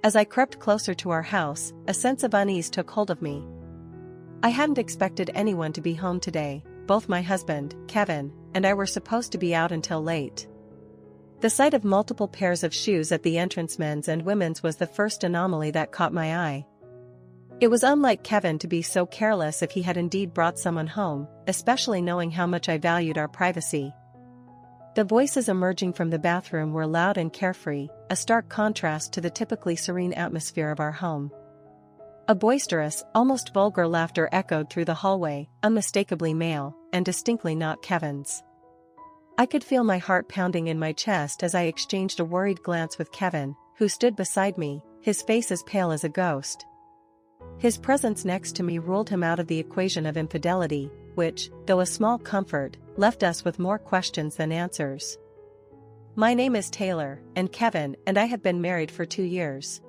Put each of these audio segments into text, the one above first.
As I crept closer to our house, a sense of unease took hold of me. I hadn't expected anyone to be home today. Both my husband, Kevin, and I were supposed to be out until late. The sight of multiple pairs of shoes at the entrance, men's and women's, was the first anomaly that caught my eye. It was unlike Kevin to be so careless if he had indeed brought someone home, especially knowing how much I valued our privacy. The voices emerging from the bathroom were loud and carefree, a stark contrast to the typically serene atmosphere of our home. A boisterous, almost vulgar laughter echoed through the hallway, unmistakably male, and distinctly not Kevin's. I could feel my heart pounding in my chest as I exchanged a worried glance with Kevin, who stood beside me, his face as pale as a ghost. His presence next to me ruled him out of the equation of infidelity, which, though a small comfort, left us with more questions than answers. My name is Taylor, and Kevin and I have been married for 2 years.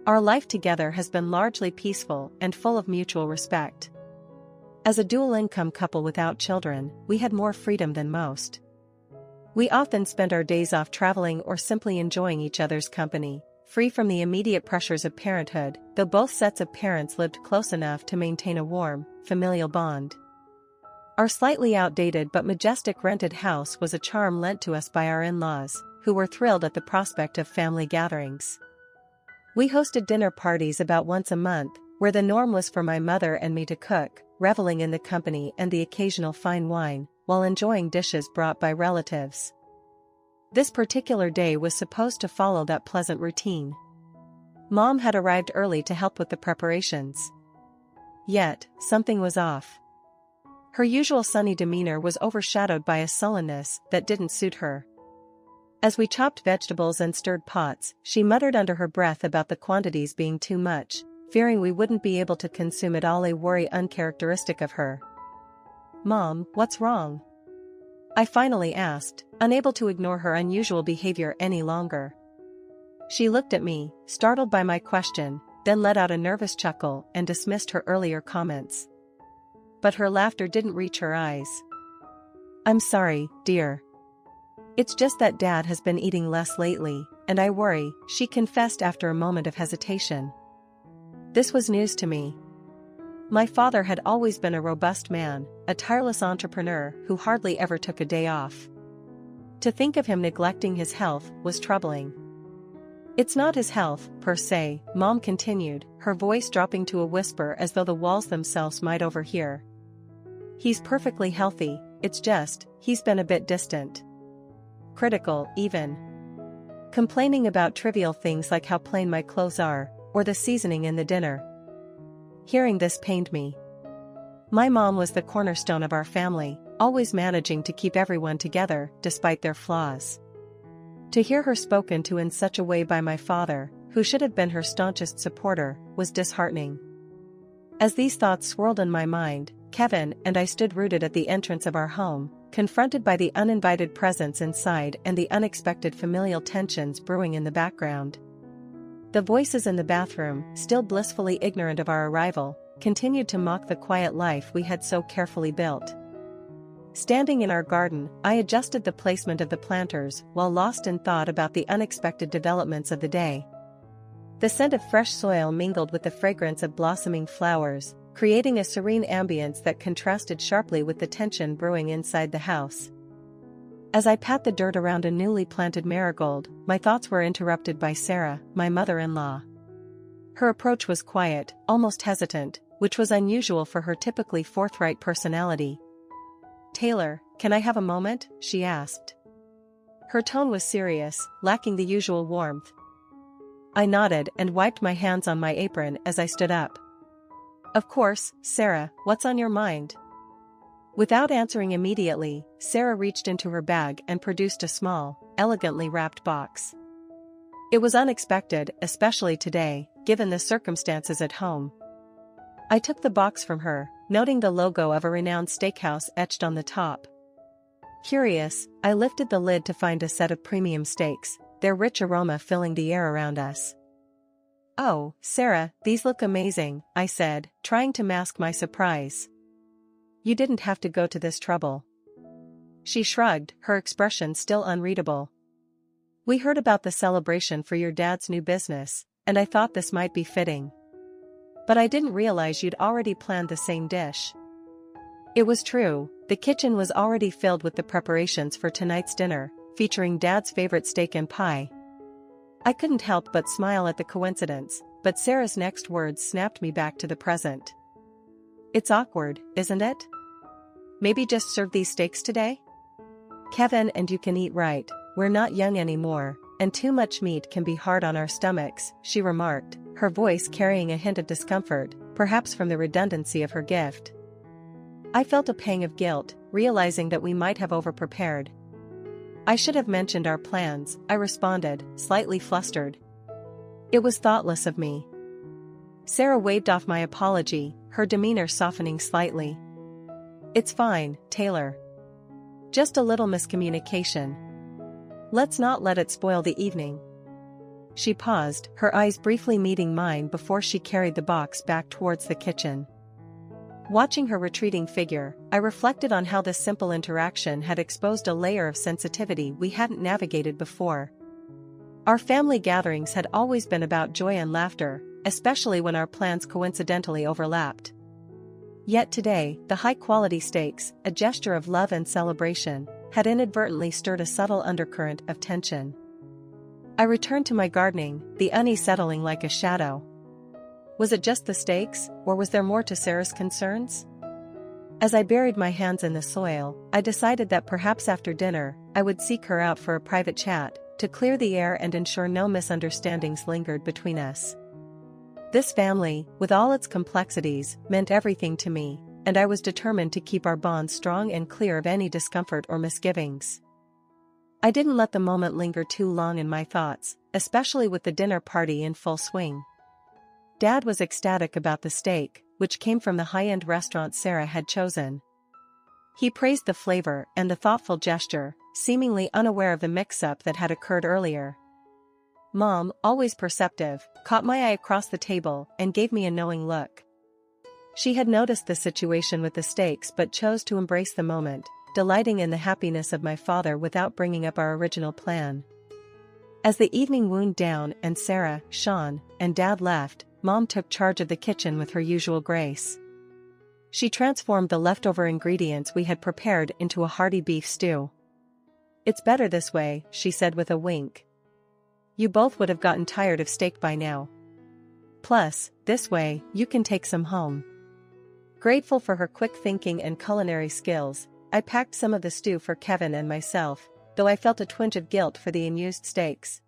Our life together has been largely peaceful and full of mutual respect. As a dual-income couple without children, we had more freedom than most. We often spent our days off traveling or simply enjoying each other's company, free from the immediate pressures of parenthood, though both sets of parents lived close enough to maintain a warm, familial bond. Our slightly outdated but majestic rented house was a charm lent to us by our in-laws, who were thrilled at the prospect of family gatherings. We hosted dinner parties about once a month, where the norm was for my mother and me to cook, reveling in the company and the occasional fine wine, while enjoying dishes brought by relatives. This particular day was supposed to follow that pleasant routine. Mom had arrived early to help with the preparations. Yet, something was off. Her usual sunny demeanor was overshadowed by a sullenness that didn't suit her. As we chopped vegetables and stirred pots, she muttered under her breath about the quantities being too much, fearing we wouldn't be able to consume it all, a worry uncharacteristic of her. "Mom, what's wrong?" I finally asked, unable to ignore her unusual behavior any longer. She looked at me, startled by my question, then let out a nervous chuckle and dismissed her earlier comments. But her laughter didn't reach her eyes. "I'm sorry, dear. It's just that Dad has been eating less lately, and I worry," she confessed after a moment of hesitation. This was news to me. My father had always been a robust man, a tireless entrepreneur who hardly ever took a day off. To think of him neglecting his health was troubling. "It's not his health, per se," Mom continued, her voice dropping to a whisper as though the walls themselves might overhear. "He's perfectly healthy, it's just, he's been a bit distant. Critical, even. Complaining about trivial things like how plain my clothes are, or the seasoning in the dinner." Hearing this pained me. My mom was the cornerstone of our family, always managing to keep everyone together, despite their flaws. To hear her spoken to in such a way by my father, who should have been her staunchest supporter, was disheartening. As these thoughts swirled in my mind, Kevin and I stood rooted at the entrance of our home, confronted by the uninvited presence inside and the unexpected familial tensions brewing in the background. The voices in the bathroom, still blissfully ignorant of our arrival, continued to mock the quiet life we had so carefully built. Standing in our garden, I adjusted the placement of the planters while lost in thought about the unexpected developments of the day. The scent of fresh soil mingled with the fragrance of blossoming flowers, creating a serene ambience that contrasted sharply with the tension brewing inside the house. As I pat the dirt around a newly planted marigold, my thoughts were interrupted by Sarah, my mother-in-law. Her approach was quiet, almost hesitant, which was unusual for her typically forthright personality. "Taylor, can I have a moment?" she asked. Her tone was serious, lacking the usual warmth. I nodded and wiped my hands on my apron as I stood up. "Of course, Sarah, what's on your mind?" Without answering immediately, Sarah reached into her bag and produced a small, elegantly wrapped box. It was unexpected, especially today, given the circumstances at home. I took the box from her, noting the logo of a renowned steakhouse etched on the top. Curious, I lifted the lid to find a set of premium steaks, their rich aroma filling the air around us. "Oh, Sarah, these look amazing," I said, trying to mask my surprise. "You didn't have to go to this trouble." She shrugged, her expression still unreadable. "We heard about the celebration for your dad's new business, and I thought this might be fitting. But I didn't realize you'd already planned the same dish. It was true, the kitchen was already filled with the preparations for tonight's dinner, featuring Dad's favorite steak and pie. I couldn't help but smile at the coincidence, but Sarah's next words snapped me back to the present. It's awkward, isn't it? Maybe just serve these steaks today? Kevin, and you can eat right, we're not young anymore, and too much meat can be hard on our stomachs, she remarked, her voice carrying a hint of discomfort, perhaps from the redundancy of her gift. I felt a pang of guilt, realizing that we might have overprepared. I should have mentioned our plans, I responded, slightly flustered. It was thoughtless of me. Sarah waved off my apology, her demeanor softening slightly. It's fine, Taylor. Just a little miscommunication. Let's not let it spoil the evening. She paused, her eyes briefly meeting mine before she carried the box back towards the kitchen. Watching her retreating figure, I reflected on how this simple interaction had exposed a layer of sensitivity we hadn't navigated before. Our family gatherings had always been about joy and laughter, especially when our plans coincidentally overlapped. Yet today, the high-quality steaks, a gesture of love and celebration, had inadvertently stirred a subtle undercurrent of tension. I returned to my gardening, the unease settling like a shadow. Was it just the steaks, or was there more to Sarah's concerns? As I buried my hands in the soil, I decided that perhaps after dinner, I would seek her out for a private chat, to clear the air and ensure no misunderstandings lingered between us. This family, with all its complexities, meant everything to me, and I was determined to keep our bond strong and clear of any discomfort or misgivings. I didn't let the moment linger too long in my thoughts, especially with the dinner party in full swing. Dad was ecstatic about the steak, which came from the high-end restaurant Sarah had chosen. He praised the flavor and the thoughtful gesture, seemingly unaware of the mix-up that had occurred earlier. Mom, always perceptive, caught my eye across the table and gave me a knowing look. She had noticed the situation with the steaks but chose to embrace the moment, delighting in the happiness of my father without bringing up our original plan. As the evening wound down and Sarah, Sean, and Dad left, Mom took charge of the kitchen with her usual grace. She transformed the leftover ingredients we had prepared into a hearty beef stew. It's better this way, she said with a wink. You both would have gotten tired of steak by now. Plus, this way, you can take some home. Grateful for her quick thinking and culinary skills, I packed some of the stew for Kevin and myself, though I felt a twinge of guilt for the unused steaks.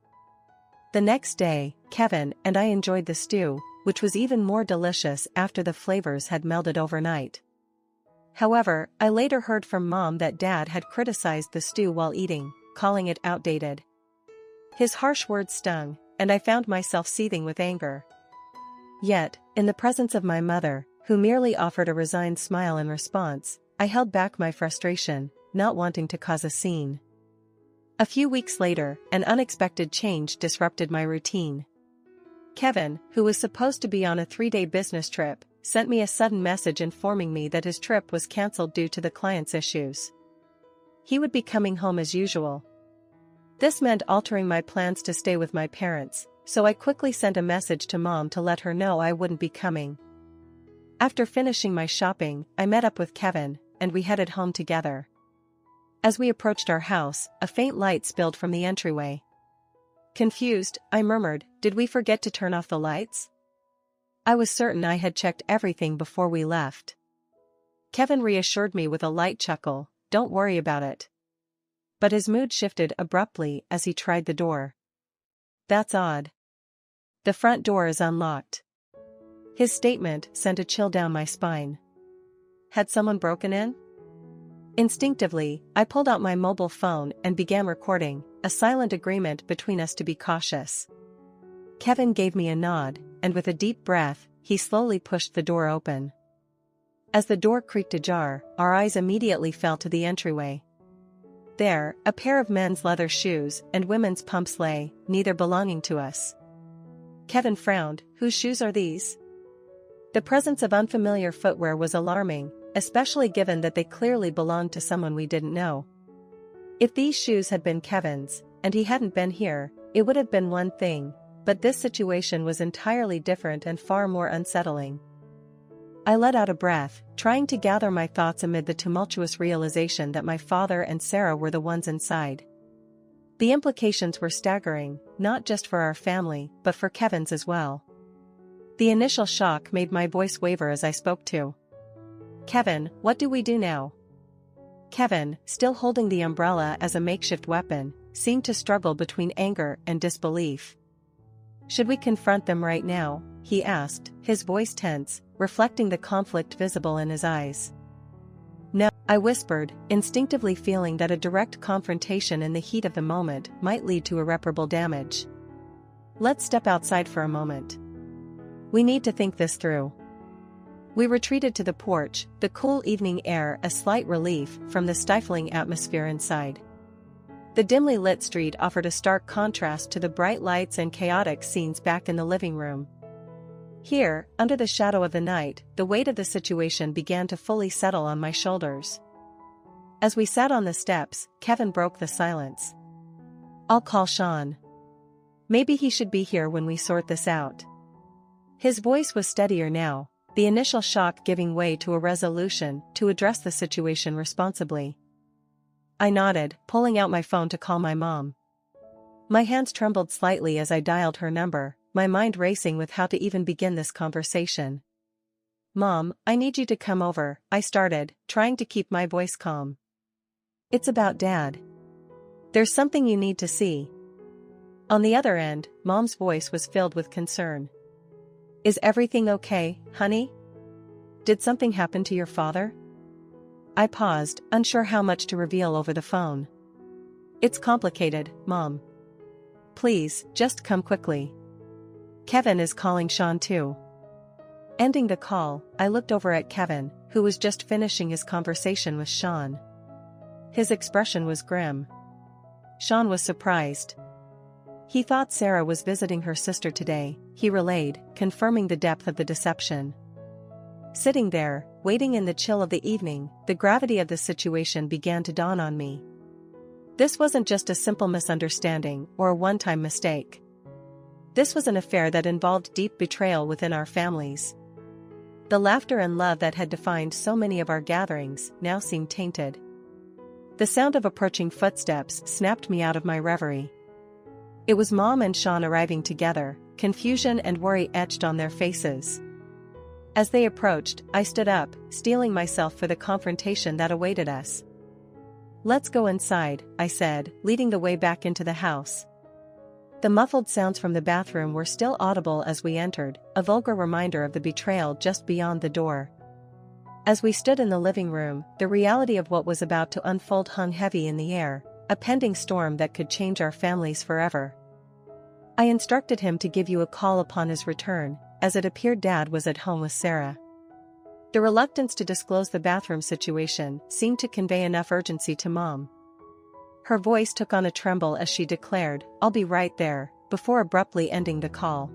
The next day, Kevin and I enjoyed the stew, which was even more delicious after the flavors had melded overnight. However, I later heard from Mom that Dad had criticized the stew while eating, calling it outdated. His harsh words stung, and I found myself seething with anger. Yet, in the presence of my mother, who merely offered a resigned smile in response, I held back my frustration, not wanting to cause a scene. A few weeks later, an unexpected change disrupted my routine. Kevin, who was supposed to be on a 3-day business trip, sent me a sudden message informing me that his trip was cancelled due to the client's issues. He would be coming home as usual. This meant altering my plans to stay with my parents, so I quickly sent a message to Mom to let her know I wouldn't be coming. After finishing my shopping, I met up with Kevin, and we headed home together. As we approached our house, a faint light spilled from the entryway. Confused, I murmured, "Did we forget to turn off the lights?" I was certain I had checked everything before we left. Kevin reassured me with a light chuckle, "Don't worry about it." But his mood shifted abruptly as he tried the door. "That's odd. The front door is unlocked." His statement sent a chill down my spine. Had someone broken in? Instinctively, I pulled out my mobile phone and began recording, a silent agreement between us to be cautious. Kevin gave me a nod, and with a deep breath, he slowly pushed the door open. As the door creaked ajar, our eyes immediately fell to the entryway. There, a pair of men's leather shoes and women's pumps lay, neither belonging to us. Kevin frowned. "Whose shoes are these?" The presence of unfamiliar footwear was alarming, especially given that they clearly belonged to someone we didn't know. If these shoes had been Kevin's, and he hadn't been here, it would have been one thing, But this situation was entirely different and far more unsettling. I let out a breath, trying to gather my thoughts amid the tumultuous realization that my father and Sarah were the ones inside. The implications were staggering, not just for our family, but for Kevin's as well. The initial shock made my voice waver as I spoke to Kevin. What do we do now? Kevin, still holding the umbrella as a makeshift weapon, seemed to struggle between anger and disbelief. Should we confront them right now? He asked, his voice tense, reflecting the conflict visible in his eyes. No, I whispered, instinctively feeling that a direct confrontation in the heat of the moment might lead to irreparable damage. Let's step outside for a moment. We need to think this through. We retreated to the porch, the cool evening air a slight relief from the stifling atmosphere inside. The dimly lit street offered a stark contrast to the bright lights and chaotic scenes back in the living room. Here, under the shadow of the night, the weight of the situation began to fully settle on my shoulders. As we sat on the steps, Kevin broke the silence. I'll call Sean. Maybe he should be here when we sort this out. His voice was steadier now, the initial shock giving way to a resolution to address the situation responsibly. I nodded, pulling out my phone to call my mom. My hands trembled slightly as I dialed her number, my mind racing with how to even begin this conversation. Mom, I need you to come over, I started, trying to keep my voice calm. It's about Dad. There's something you need to see. On the other end, Mom's voice was filled with concern. Is everything okay, honey? Did something happen to your father? I paused, unsure how much to reveal over the phone. It's complicated, Mom. Please, just come quickly. Kevin is calling Sean too. Ending the call, I looked over at Kevin, who was just finishing his conversation with Sean. His expression was grim. Sean was surprised. He thought Sarah was visiting her sister today, he relayed, confirming the depth of the deception. Sitting there, waiting in the chill of the evening, the gravity of the situation began to dawn on me. This wasn't just a simple misunderstanding or a one-time mistake. This was an affair that involved deep betrayal within our families. The laughter and love that had defined so many of our gatherings now seemed tainted. The sound of approaching footsteps snapped me out of my reverie. It was Mom and Sean arriving together, confusion and worry etched on their faces. As they approached, I stood up, steeling myself for the confrontation that awaited us. Let's go inside, I said, leading the way back into the house. The muffled sounds from the bathroom were still audible as we entered, a vulgar reminder of the betrayal just beyond the door. As we stood in the living room, the reality of what was about to unfold hung heavy in the air, a pending storm that could change our families forever. I instructed him to give you a call upon his return, as it appeared Dad was at home with Sarah. The reluctance to disclose the bathroom situation seemed to convey enough urgency to Mom. Her voice took on a tremble as she declared, "I'll be right there," before abruptly ending the call.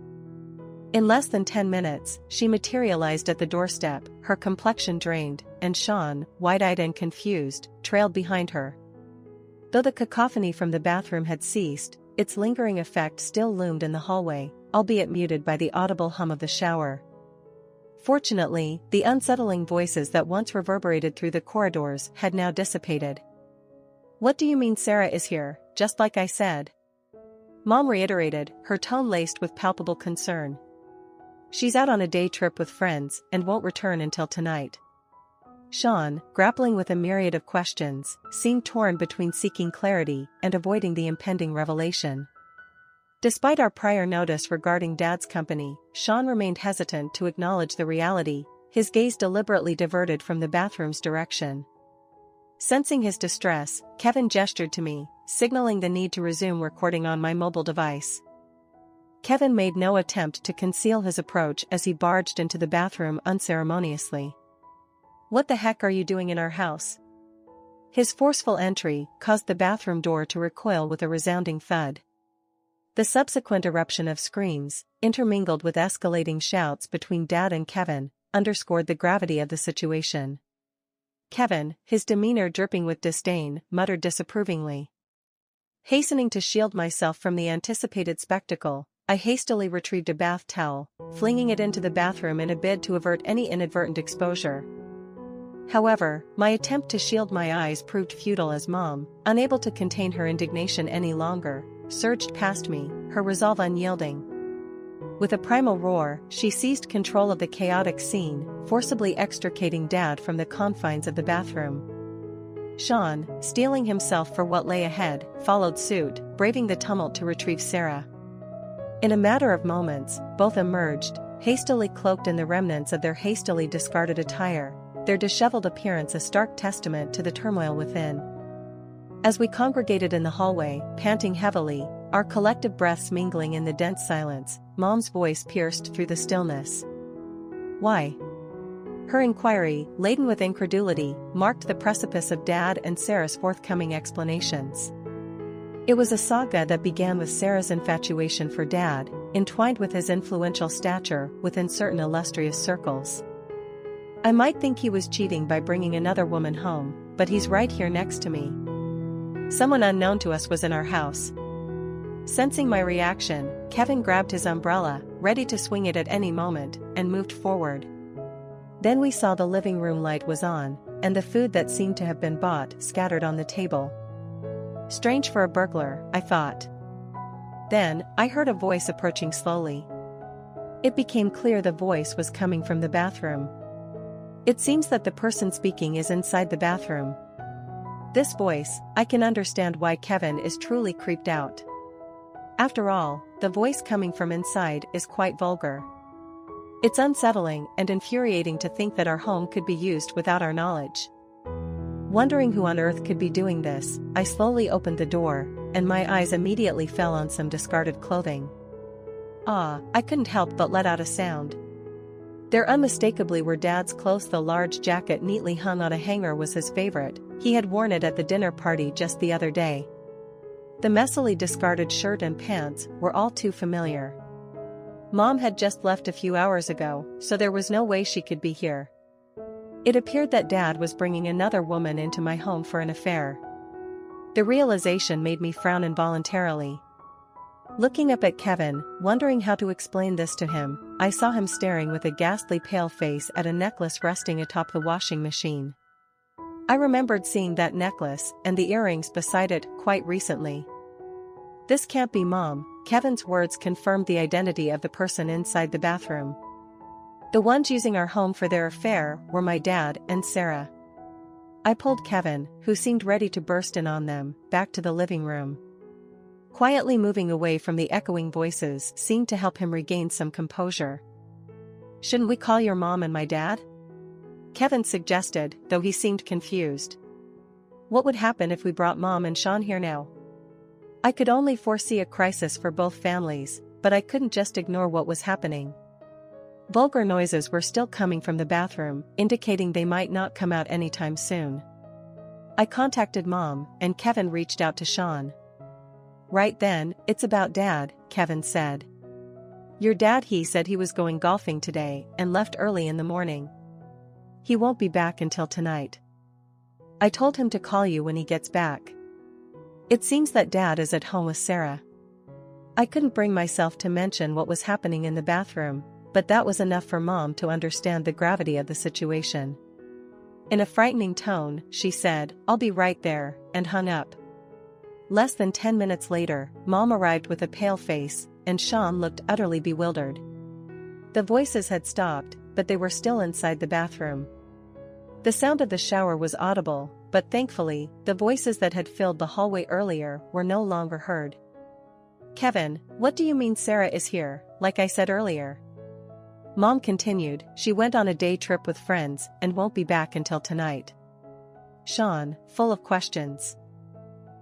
In less than 10 minutes, she materialized at the doorstep, her complexion drained, and Sean, wide-eyed and confused, trailed behind her. Though the cacophony from the bathroom had ceased, its lingering effect still loomed in the hallway, albeit muted by the audible hum of the shower. Fortunately, the unsettling voices that once reverberated through the corridors had now dissipated. "What do you mean Sarah is here, just like I said?" Mom reiterated, her tone laced with palpable concern. "She's out on a day trip with friends and won't return until tonight." Sean, grappling with a myriad of questions, seemed torn between seeking clarity and avoiding the impending revelation. Despite our prior notice regarding Dad's company, Sean remained hesitant to acknowledge the reality, his gaze deliberately diverted from the bathroom's direction. Sensing his distress, Kevin gestured to me, signaling the need to resume recording on my mobile device. Kevin made no attempt to conceal his approach as he barged into the bathroom unceremoniously. "What the heck are you doing in our house?" His forceful entry caused the bathroom door to recoil with a resounding thud. The subsequent eruption of screams, intermingled with escalating shouts between Dad and Kevin, underscored the gravity of the situation. Kevin, his demeanor dripping with disdain, muttered disapprovingly. Hastening to shield myself from the anticipated spectacle, I hastily retrieved a bath towel, flinging it into the bathroom in a bid to avert any inadvertent exposure. However, my attempt to shield my eyes proved futile as Mom, unable to contain her indignation any longer, surged past me, her resolve unyielding. With a primal roar, she seized control of the chaotic scene, forcibly extricating Dad from the confines of the bathroom. Sean, steeling himself for what lay ahead, followed suit, braving the tumult to retrieve Sarah. In a matter of moments, both emerged, hastily cloaked in the remnants of their hastily discarded attire, their disheveled appearance a stark testament to the turmoil within. As we congregated in the hallway, panting heavily, our collective breaths mingling in the dense silence, Mom's voice pierced through the stillness. "Why?" Her inquiry, laden with incredulity, marked the precipice of Dad and Sarah's forthcoming explanations. It was a saga that began with Sarah's infatuation for Dad, entwined with his influential stature within certain illustrious circles. "I might think he was cheating by bringing another woman home, but he's right here next to me. Someone unknown to us was in our house." Sensing my reaction, Kevin grabbed his umbrella, ready to swing it at any moment, and moved forward. Then we saw the living room light was on, and the food that seemed to have been bought scattered on the table. Strange for a burglar, I thought. Then, I heard a voice approaching slowly. It became clear the voice was coming from the bathroom. It seems that the person speaking is inside the bathroom. This voice, I can understand why Kevin is truly creeped out. After all, the voice coming from inside is quite vulgar. It's unsettling and infuriating to think that our home could be used without our knowledge. Wondering who on earth could be doing this, I slowly opened the door, and my eyes immediately fell on some discarded clothing. I couldn't help but let out a sound. There unmistakably were Dad's clothes. The large jacket neatly hung on a hanger was his favorite, he had worn it at the dinner party just the other day. The messily discarded shirt and pants were all too familiar. Mom had just left a few hours ago, so there was no way she could be here. It appeared that Dad was bringing another woman into my home for an affair. The realization made me frown involuntarily. Looking up at Kevin, wondering how to explain this to him, I saw him staring with a ghastly pale face at a necklace resting atop the washing machine. I remembered seeing that necklace and the earrings beside it quite recently. "This can't be Mom." Kevin's words confirmed the identity of the person inside the bathroom. The ones using our home for their affair were my dad and Sarah. I pulled Kevin, who seemed ready to burst in on them, back to the living room. Quietly moving away from the echoing voices seemed to help him regain some composure. "Shouldn't we call your mom and my dad?" Kevin suggested, though he seemed confused. "What would happen if we brought Mom and Sean here now?" I could only foresee a crisis for both families, but I couldn't just ignore what was happening. Vulgar noises were still coming from the bathroom, indicating they might not come out anytime soon. I contacted Mom, and Kevin reached out to Sean. Right then, "It's about Dad," Kevin said. "Your dad, he said he was going golfing today and left early in the morning. He won't be back until tonight. I told him to call you when he gets back. It seems that Dad is at home with Sarah." I couldn't bring myself to mention what was happening in the bathroom, but that was enough for Mom to understand the gravity of the situation. In a frightening tone, she said, "I'll be right there," and hung up. Less than 10 minutes later, Mom arrived with a pale face, and Sean looked utterly bewildered. The voices had stopped, but they were still inside the bathroom. The sound of the shower was audible, but thankfully, the voices that had filled the hallway earlier were no longer heard. "Kevin, what do you mean Sarah is here, like I said earlier?" Mom continued, "She went on a day trip with friends and won't be back until tonight." Sean, full of questions.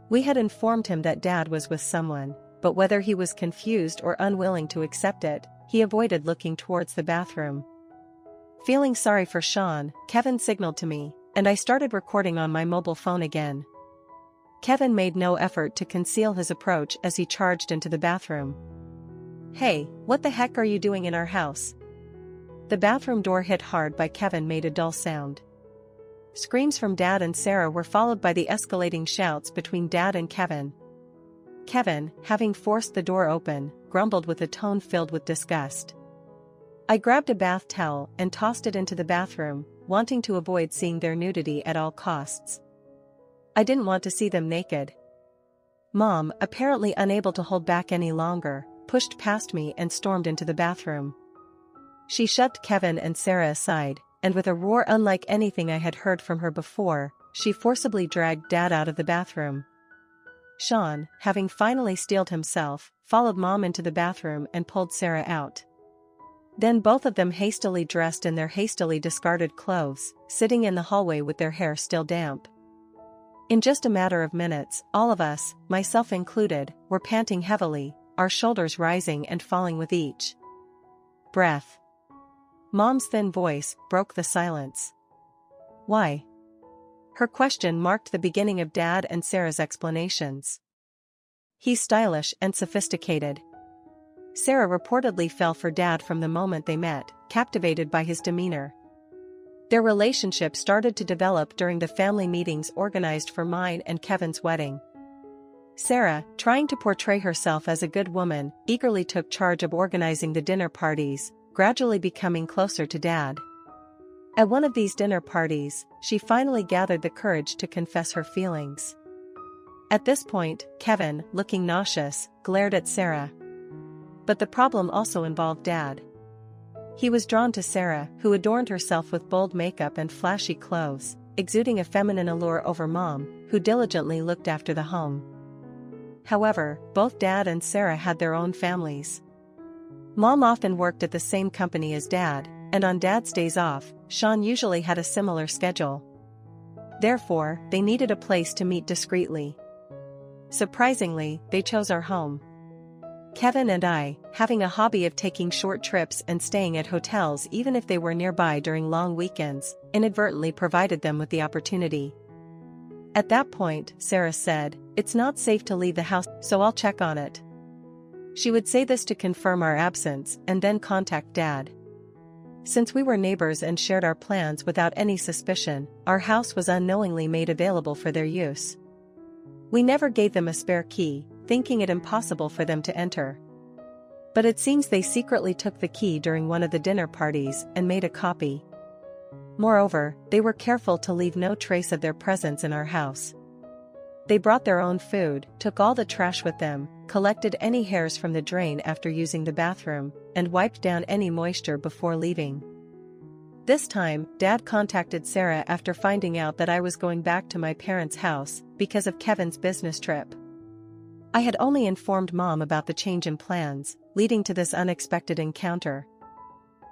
We had informed him that Dad was with someone, but whether he was confused or unwilling to accept it, he avoided looking towards the bathroom. Feeling sorry for Sean, Kevin signaled to me, and I started recording on my mobile phone again. Kevin made no effort to conceal his approach as he charged into the bathroom. "Hey, what the heck are you doing in our house?" The bathroom door hit hard by Kevin made a dull sound. Screams from Dad and Sarah were followed by the escalating shouts between Dad and Kevin. Kevin, having forced the door open, grumbled with a tone filled with disgust. I grabbed a bath towel and tossed it into the bathroom, wanting to avoid seeing their nudity at all costs. I didn't want to see them naked. Mom, apparently unable to hold back any longer, pushed past me and stormed into the bathroom. She shoved Kevin and Sarah aside, and with a roar unlike anything I had heard from her before, she forcibly dragged Dad out of the bathroom. Sean, having finally steeled himself, followed Mom into the bathroom and pulled Sarah out. Then both of them hastily dressed in their hastily discarded clothes, sitting in the hallway with their hair still damp. In just a matter of minutes, all of us, myself included, were panting heavily, our shoulders rising and falling with each breath. Mom's thin voice broke the silence. Why? Her question marked the beginning of Dad and Sarah's explanations. He's stylish and sophisticated. Sarah reportedly fell for Dad from the moment they met, captivated by his demeanor. Their relationship started to develop during the family meetings organized for mine and Kevin's wedding. Sarah, trying to portray herself as a good woman, eagerly took charge of organizing the dinner parties, gradually becoming closer to Dad. At one of these dinner parties, she finally gathered the courage to confess her feelings. At this point, Kevin, looking nauseous, glared at Sarah. But the problem also involved Dad. He was drawn to Sarah, who adorned herself with bold makeup and flashy clothes, exuding a feminine allure over Mom, who diligently looked after the home. However, both Dad and Sarah had their own families. Mom often worked at the same company as Dad, and on Dad's days off, Sean usually had a similar schedule. Therefore, they needed a place to meet discreetly. Surprisingly, they chose our home. Kevin and I, having a hobby of taking short trips and staying at hotels even if they were nearby during long weekends, inadvertently provided them with the opportunity. At that point, Sarah said, "It's not safe to leave the house, so I'll check on it." She would say this to confirm our absence and then contact Dad. Since we were neighbors and shared our plans without any suspicion, our house was unknowingly made available for their use. We never gave them a spare key, thinking it impossible for them to enter. But it seems they secretly took the key during one of the dinner parties and made a copy. Moreover, they were careful to leave no trace of their presence in our house. They brought their own food, took all the trash with them, collected any hairs from the drain after using the bathroom, and wiped down any moisture before leaving. This time, Dad contacted Sarah after finding out that I was going back to my parents' house because of Kevin's business trip. I had only informed Mom about the change in plans, leading to this unexpected encounter.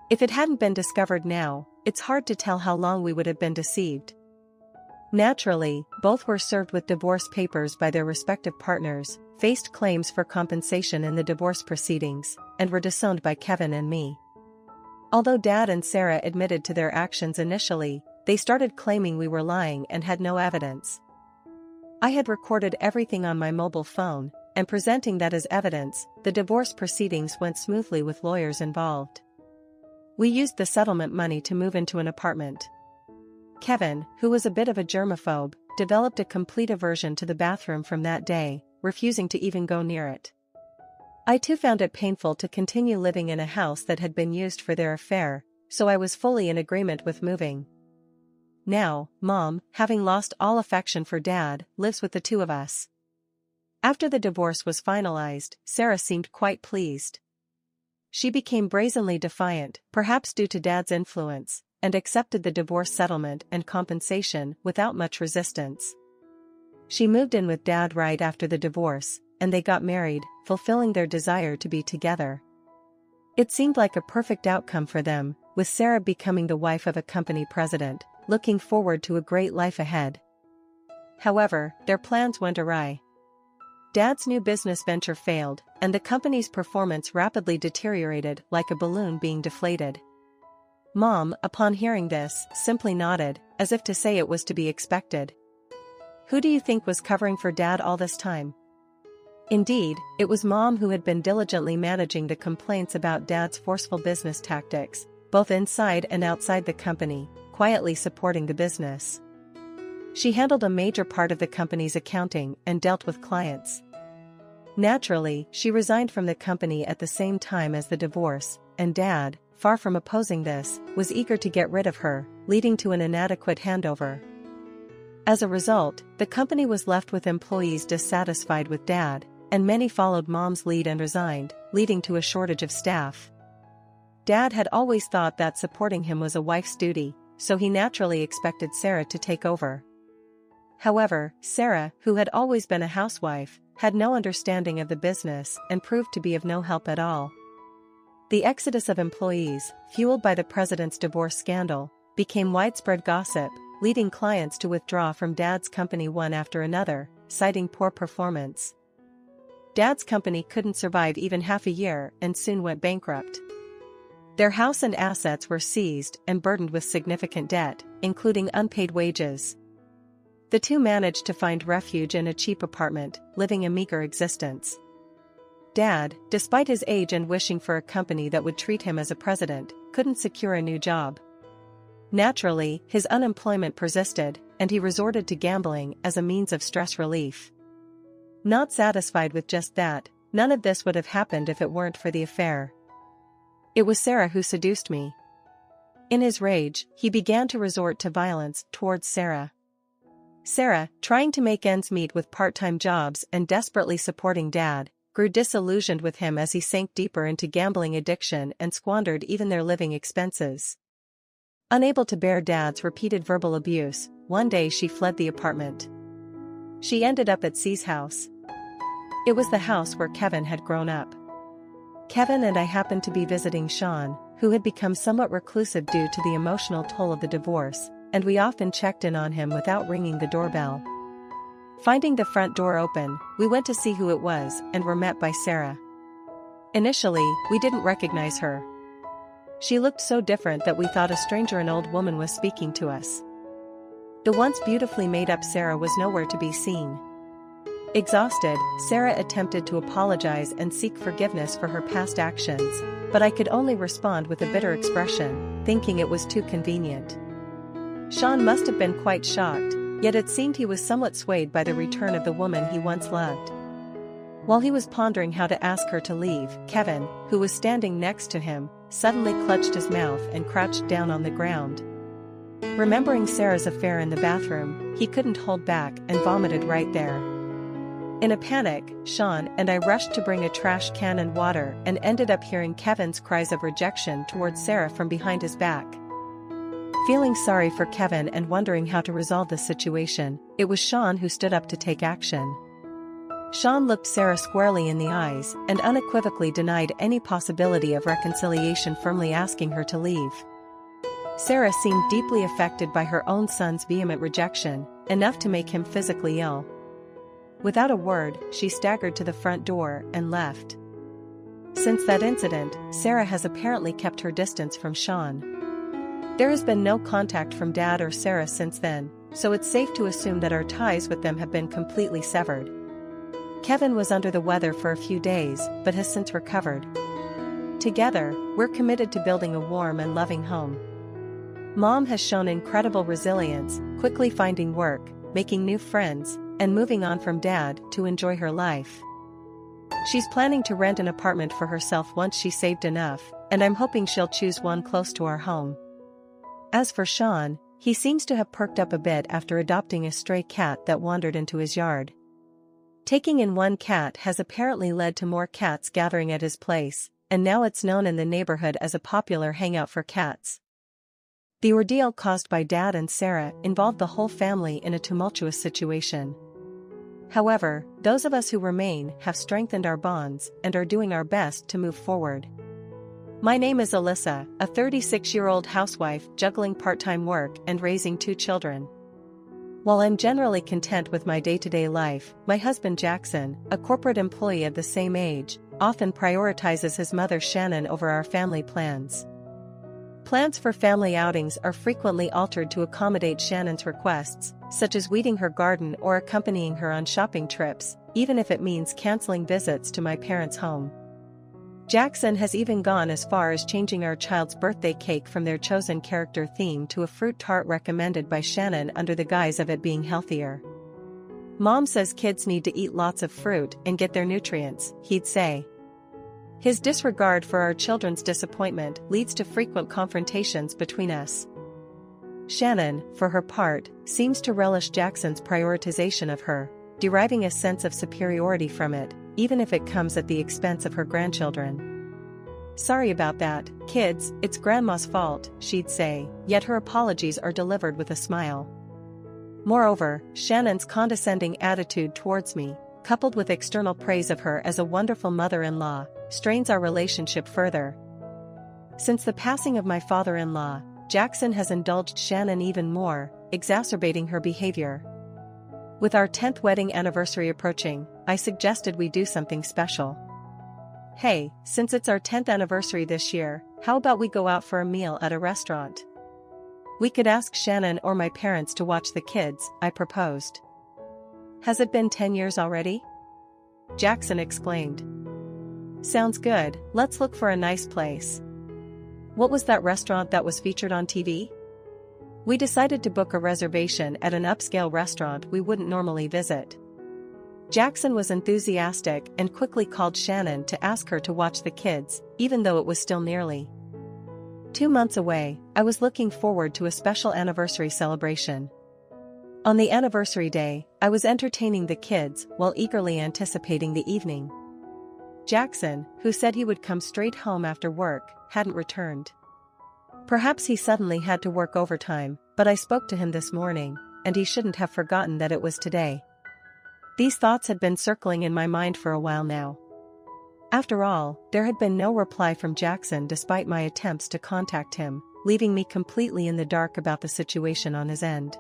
If it hadn't been discovered now, it's hard to tell how long we would have been deceived. Naturally, both were served with divorce papers by their respective partners, faced claims for compensation in the divorce proceedings, and were disowned by Kevin and me. Although Dad and Sarah admitted to their actions initially, they started claiming we were lying and had no evidence. I had recorded everything on my mobile phone, and presenting that as evidence, the divorce proceedings went smoothly with lawyers involved. We used the settlement money to move into an apartment. Kevin, who was a bit of a germaphobe, developed a complete aversion to the bathroom from that day, refusing to even go near it. I too found it painful to continue living in a house that had been used for their affair, so I was fully in agreement with moving. Now, Mom, having lost all affection for Dad, lives with the two of us. After the divorce was finalized, Sarah seemed quite pleased. She became brazenly defiant, perhaps due to Dad's influence, and accepted the divorce settlement and compensation without much resistance. She moved in with Dad right after the divorce, and they got married, fulfilling their desire to be together. It seemed like a perfect outcome for them, with Sarah becoming the wife of a company president, looking forward to a great life ahead. However, their plans went awry. Dad's new business venture failed, and the company's performance rapidly deteriorated like a balloon being deflated. Mom, upon hearing this, simply nodded, as if to say it was to be expected. Who do you think was covering for Dad all this time? Indeed, it was Mom who had been diligently managing the complaints about Dad's forceful business tactics, both inside and outside the company, quietly supporting the business. She handled a major part of the company's accounting and dealt with clients. Naturally, she resigned from the company at the same time as the divorce, and Dad, far from opposing this, was eager to get rid of her, leading to an inadequate handover. As a result, the company was left with employees dissatisfied with Dad, and many followed Mom's lead and resigned, leading to a shortage of staff. Dad had always thought that supporting him was a wife's duty, so he naturally expected Sarah to take over. However, Sarah, who had always been a housewife, had no understanding of the business and proved to be of no help at all. The exodus of employees, fueled by the president's divorce scandal, became widespread gossip, leading clients to withdraw from Dad's company one after another, citing poor performance. Dad's company couldn't survive even half a year and soon went bankrupt. Their house and assets were seized and burdened with significant debt, including unpaid wages. The two managed to find refuge in a cheap apartment, living a meager existence. Dad, despite his age and wishing for a company that would treat him as a president, couldn't secure a new job. Naturally, his unemployment persisted, and he resorted to gambling as a means of stress relief. Not satisfied with just that, none of this would have happened if it weren't for the affair. It was Sarah who seduced me. In his rage, he began to resort to violence towards Sarah. Sarah, trying to make ends meet with part-time jobs and desperately supporting Dad, grew disillusioned with him as he sank deeper into gambling addiction and squandered even their living expenses. Unable to bear Dad's repeated verbal abuse, one day she fled the apartment. She ended up at C's house. It was the house where Kevin had grown up. Kevin and I happened to be visiting Sean, who had become somewhat reclusive due to the emotional toll of the divorce, and we often checked in on him without ringing the doorbell. Finding the front door open, we went to see who it was and were met by Sarah. Initially, we didn't recognize her. She looked so different that we thought a stranger, an old woman, was speaking to us. The once beautifully made-up Sarah was nowhere to be seen. Exhausted, Sarah attempted to apologize and seek forgiveness for her past actions, but I could only respond with a bitter expression, thinking it was too convenient. Sean must have been quite shocked, yet it seemed he was somewhat swayed by the return of the woman he once loved. While he was pondering how to ask her to leave, Kevin, who was standing next to him, suddenly clutched his mouth and crouched down on the ground. Remembering Sarah's affair in the bathroom, he couldn't hold back and vomited right there. In a panic, Sean and I rushed to bring a trash can and water and ended up hearing Kevin's cries of rejection towards Sarah from behind his back. Feeling sorry for Kevin and wondering how to resolve the situation, it was Sean who stood up to take action. Sean looked Sarah squarely in the eyes and unequivocally denied any possibility of reconciliation, firmly asking her to leave. Sarah seemed deeply affected by her own son's vehement rejection, enough to make him physically ill. Without a word, she staggered to the front door and left. Since that incident, Sarah has apparently kept her distance from Sean. There has been no contact from Dad or Sarah since then, so it's safe to assume that our ties with them have been completely severed. Kevin was under the weather for a few days, but has since recovered. Together, we're committed to building a warm and loving home. Mom has shown incredible resilience, quickly finding work, making new friends, and moving on from Dad to enjoy her life. She's planning to rent an apartment for herself once she's saved enough, and I'm hoping she'll choose one close to our home. As for Sean, he seems to have perked up a bit after adopting a stray cat that wandered into his yard. Taking in one cat has apparently led to more cats gathering at his place, and now it's known in the neighborhood as a popular hangout for cats. The ordeal caused by Dad and Sarah involved the whole family in a tumultuous situation. However, those of us who remain have strengthened our bonds and are doing our best to move forward. My name is Alyssa, a 36-year-old housewife juggling part-time work and raising 2 children. While I'm generally content with my day-to-day life, my husband Jackson, a corporate employee of the same age, often prioritizes his mother Shannon over our family plans. Plans for family outings are frequently altered to accommodate Shannon's requests, such as weeding her garden or accompanying her on shopping trips, even if it means canceling visits to my parents' home. Jackson has even gone as far as changing our child's birthday cake from their chosen character theme to a fruit tart recommended by Shannon under the guise of it being healthier. Mom says kids need to eat lots of fruit and get their nutrients, he'd say. His disregard for our children's disappointment leads to frequent confrontations between us. Shannon, for her part, seems to relish Jackson's prioritization of her, deriving a sense of superiority from it, even if it comes at the expense of her grandchildren. Sorry about that, kids, it's Grandma's fault, she'd say, yet her apologies are delivered with a smile. Moreover, Shannon's condescending attitude towards me, coupled with external praise of her as a wonderful mother-in-law, strains our relationship further. Since the passing of my father-in-law, Jackson has indulged Shannon even more, exacerbating her behavior. With our 10th wedding anniversary approaching, I suggested we do something special. Hey, since it's our 10th anniversary this year, how about we go out for a meal at a restaurant? We could ask Shannon or my parents to watch the kids, I proposed. Has it been 10 years already? Jackson exclaimed. Sounds good, let's look for a nice place. What was that restaurant that was featured on TV? We decided to book a reservation at an upscale restaurant we wouldn't normally visit. Jackson was enthusiastic and quickly called Shannon to ask her to watch the kids, even though it was still nearly 2 months away. I was looking forward to a special anniversary celebration. On the anniversary day, I was entertaining the kids while eagerly anticipating the evening. Jackson, who said he would come straight home after work, hadn't returned. Perhaps he suddenly had to work overtime, but I spoke to him this morning, and he shouldn't have forgotten that it was today. These thoughts had been circling in my mind for a while now. After all, there had been no reply from Jackson despite my attempts to contact him, leaving me completely in the dark about the situation on his end.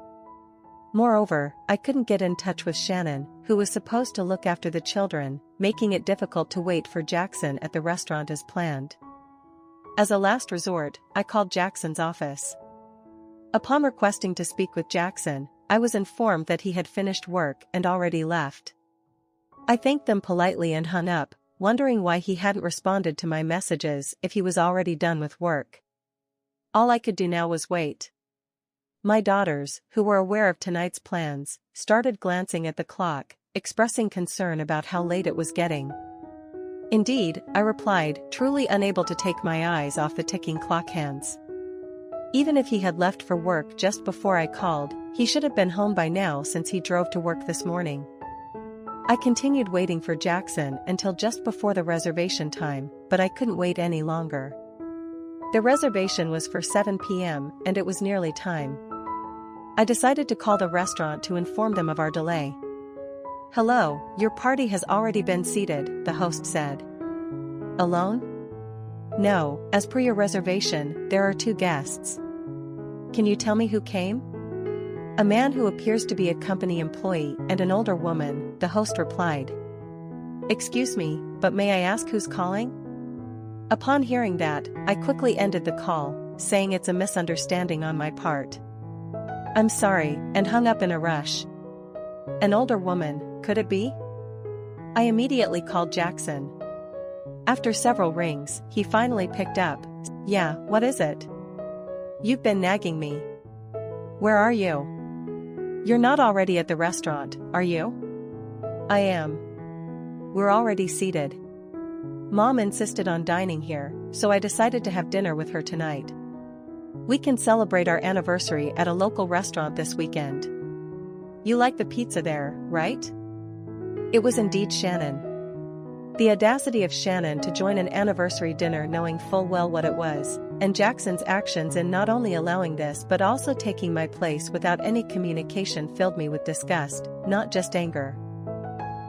Moreover, I couldn't get in touch with Shannon, who was supposed to look after the children, making it difficult to wait for Jackson at the restaurant as planned. As a last resort, I called Jackson's office. Upon requesting to speak with Jackson, I was informed that he had finished work and already left. I thanked them politely and hung up, wondering why he hadn't responded to my messages if he was already done with work. All I could do now was wait. My daughters, who were aware of tonight's plans, started glancing at the clock, expressing concern about how late it was getting. Indeed, I replied, truly unable to take my eyes off the ticking clock hands. Even if he had left for work just before I called, he should have been home by now since he drove to work this morning. I continued waiting for Jackson until just before the reservation time, but I couldn't wait any longer. The reservation was for 7 p.m., and it was nearly time. I decided to call the restaurant to inform them of our delay. Hello, your party has already been seated, the host said. Alone? No, as per your reservation, there are 2 guests. Can you tell me who came? A man who appears to be a company employee and an older woman, the host replied. Excuse me, but may I ask who's calling? Upon hearing that, I quickly ended the call, saying it's a misunderstanding on my part. I'm sorry, and hung up in a rush. An older woman, could it be? I immediately called Jackson. After several rings, he finally picked up. Yeah, what is it? You've been nagging me. Where are you? You're not already at the restaurant, are you? I am. We're already seated. Mom insisted on dining here, so I decided to have dinner with her tonight. We can celebrate our anniversary at a local restaurant this weekend. You like the pizza there, right? It was indeed Shannon. The audacity of Shannon to join an anniversary dinner knowing full well what it was, and Jackson's actions in not only allowing this but also taking my place without any communication filled me with disgust, not just anger.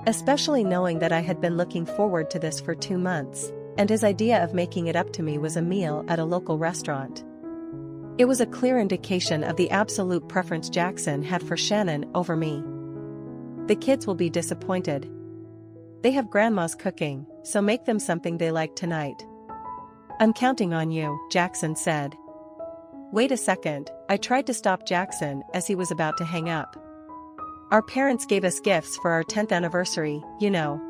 Especially knowing that I had been looking forward to this for 2 months, and his idea of making it up to me was a meal at a local restaurant. It was a clear indication of the absolute preference Jackson had for Shannon over me. The kids will be disappointed. They have Grandma's cooking, so make them something they like tonight. I'm counting on you, Jackson said. Wait a second, I tried to stop Jackson as he was about to hang up. Our parents gave us gifts for our 10th anniversary, you know.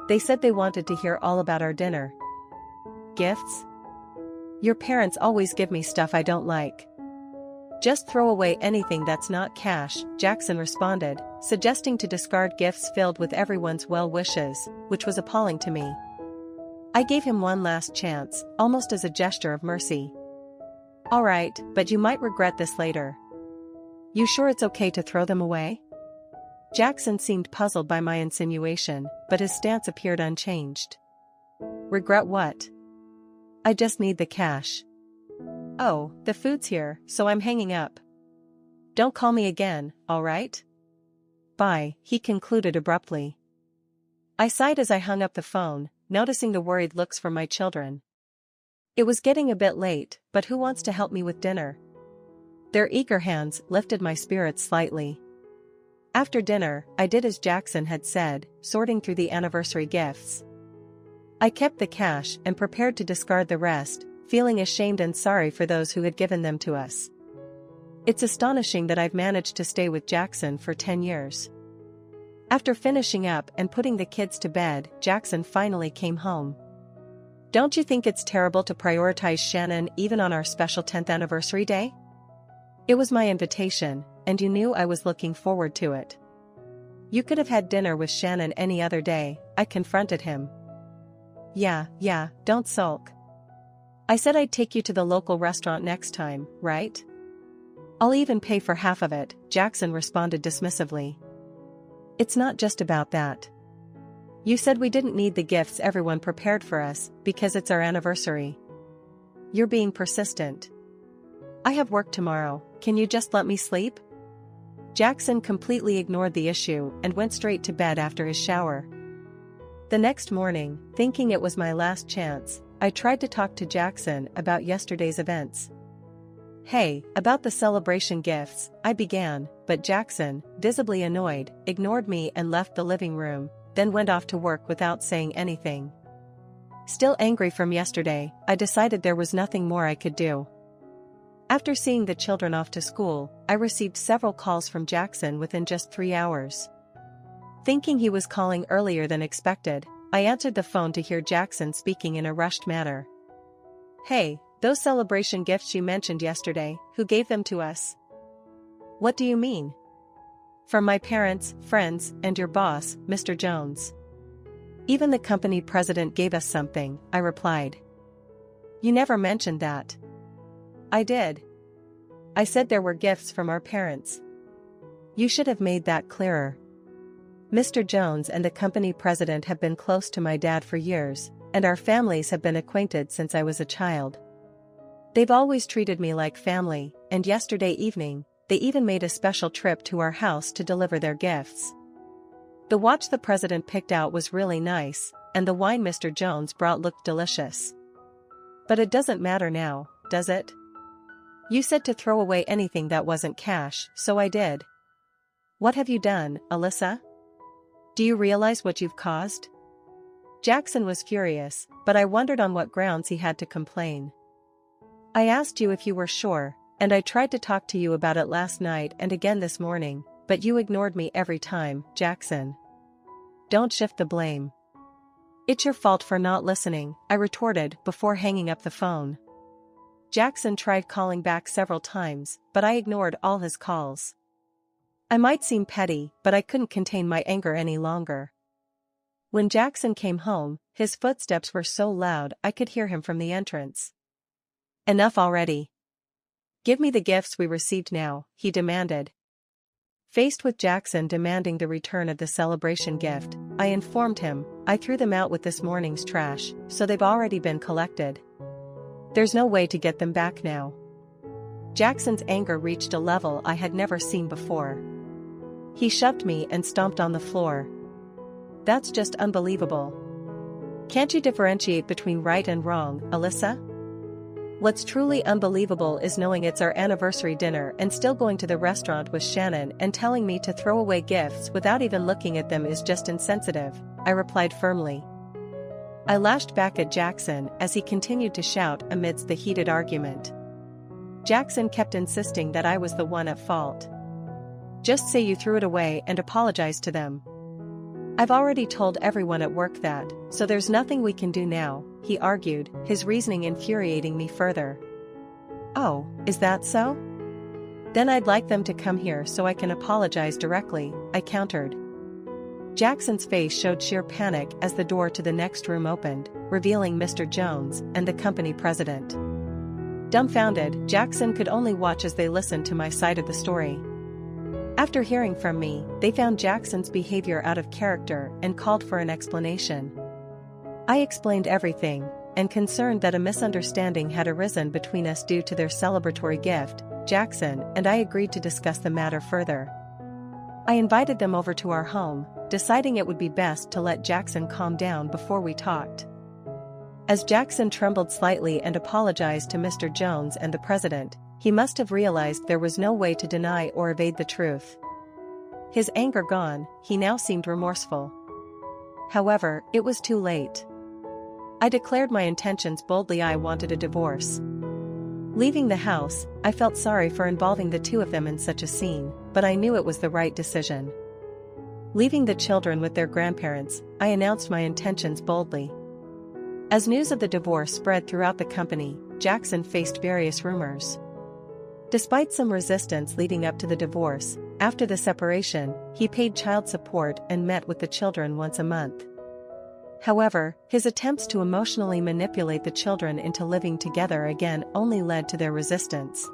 They said they wanted to hear all about our dinner. Gifts? Your parents always give me stuff I don't like. Just throw away anything that's not cash, Jackson responded, suggesting to discard gifts filled with everyone's well wishes, which was appalling to me. I gave him one last chance, almost as a gesture of mercy. Alright, but you might regret this later. You sure it's okay to throw them away? Jackson seemed puzzled by my insinuation, but his stance appeared unchanged. Regret what? I just need the cash. Oh, the food's here, so I'm hanging up. Don't call me again, alright? Bye, he concluded abruptly. I sighed as I hung up the phone, noticing the worried looks from my children. It was getting a bit late, but who wants to help me with dinner? Their eager hands lifted my spirits slightly. After dinner, I did as Jackson had said, sorting through the anniversary gifts. I kept the cash and prepared to discard the rest, feeling ashamed and sorry for those who had given them to us. It's astonishing that I've managed to stay with Jackson for 10 years. After finishing up and putting the kids to bed, Jackson finally came home. Don't you think it's terrible to prioritize Shannon even on our special 10th anniversary day? It was my invitation, and you knew I was looking forward to it. You could have had dinner with Shannon any other day, I confronted him. Yeah, don't sulk. I said I'd take you to the local restaurant next time, right? I'll even pay for half of it, Jackson responded dismissively. It's not just about that. You said we didn't need the gifts everyone prepared for us, because it's our anniversary. You're being persistent. I have work tomorrow, can you just let me sleep? Jackson completely ignored the issue and went straight to bed after his shower. The next morning, thinking it was my last chance, I tried to talk to Jackson about yesterday's events. Hey, about the celebration gifts, I began, but Jackson, visibly annoyed, ignored me and left the living room, then went off to work without saying anything. Still angry from yesterday, I decided there was nothing more I could do. After seeing the children off to school, I received several calls from Jackson within just 3 hours. Thinking he was calling earlier than expected, I answered the phone to hear Jackson speaking in a rushed manner. Hey, those celebration gifts you mentioned yesterday, who gave them to us? What do you mean? From my parents, friends, and your boss, Mr. Jones. Even the company president gave us something, I replied. You never mentioned that. I did. I said there were gifts from our parents. You should have made that clearer. Mr. Jones and the company president have been close to my dad for years, and our families have been acquainted since I was a child. They've always treated me like family, and yesterday evening, they even made a special trip to our house to deliver their gifts. The watch the president picked out was really nice, and the wine Mr. Jones brought looked delicious. But it doesn't matter now, does it? You said to throw away anything that wasn't cash, so I did. What have you done, Alyssa? Do you realize what you've caused? Jackson was furious, but I wondered on what grounds he had to complain. I asked you if you were sure, and I tried to talk to you about it last night and again this morning, but you ignored me every time, Jackson. Don't shift the blame. It's your fault for not listening, I retorted before hanging up the phone. Jackson tried calling back several times, but I ignored all his calls. I might seem petty, but I couldn't contain my anger any longer. When Jackson came home, his footsteps were so loud I could hear him from the entrance. Enough already. Give me the gifts we received now, he demanded. Faced with Jackson demanding the return of the celebration gift, I informed him, I threw them out with this morning's trash, so they've already been collected. There's no way to get them back now. Jackson's anger reached a level I had never seen before. He shoved me and stomped on the floor. That's just unbelievable. Can't you differentiate between right and wrong, Alyssa? What's truly unbelievable is knowing it's our anniversary dinner and still going to the restaurant with Shannon and telling me to throw away gifts without even looking at them is just insensitive, I replied firmly. I lashed back at Jackson as he continued to shout amidst the heated argument. Jackson kept insisting that I was the one at fault. Just say you threw it away and apologize to them. I've already told everyone at work that, so there's nothing we can do now, he argued, his reasoning infuriating me further. Oh, is that so? Then I'd like them to come here so I can apologize directly, I countered. Jackson's face showed sheer panic as the door to the next room opened, revealing Mr. Jones and the company president. Dumbfounded, Jackson could only watch as they listened to my side of the story. After hearing from me, they found Jackson's behavior out of character and called for an explanation. I explained everything, and concerned that a misunderstanding had arisen between us due to their celebratory gift, Jackson and I agreed to discuss the matter further. I invited them over to our home, deciding it would be best to let Jackson calm down before we talked. As Jackson trembled slightly and apologized to Mr. Jones and the president, he must have realized there was no way to deny or evade the truth. His anger gone, he now seemed remorseful. However, it was too late. I declared my intentions boldly. I wanted a divorce. Leaving the house, I felt sorry for involving the two of them in such a scene, but I knew it was the right decision. Leaving the children with their grandparents, I announced my intentions boldly. As news of the divorce spread throughout the company, Jackson faced various rumors. Despite some resistance leading up to the divorce, after the separation, he paid child support and met with the children once a month. However, his attempts to emotionally manipulate the children into living together again only led to their resistance.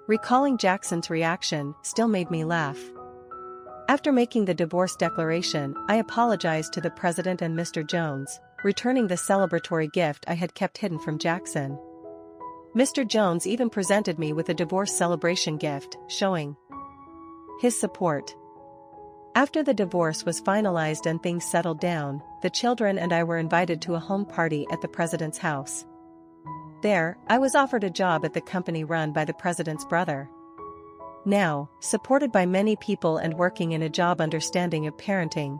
Recalling Jackson's reaction still made me laugh. After making the divorce declaration, I apologized to the president and Mr. Jones, returning the celebratory gift I had kept hidden from Jackson. Mr. Jones even presented me with a divorce celebration gift, showing his support. After the divorce was finalized and things settled down, the children and I were invited to a home party at the president's house. There, I was offered a job at the company run by the president's brother. Now, supported by many people and working in a job understanding of parenting,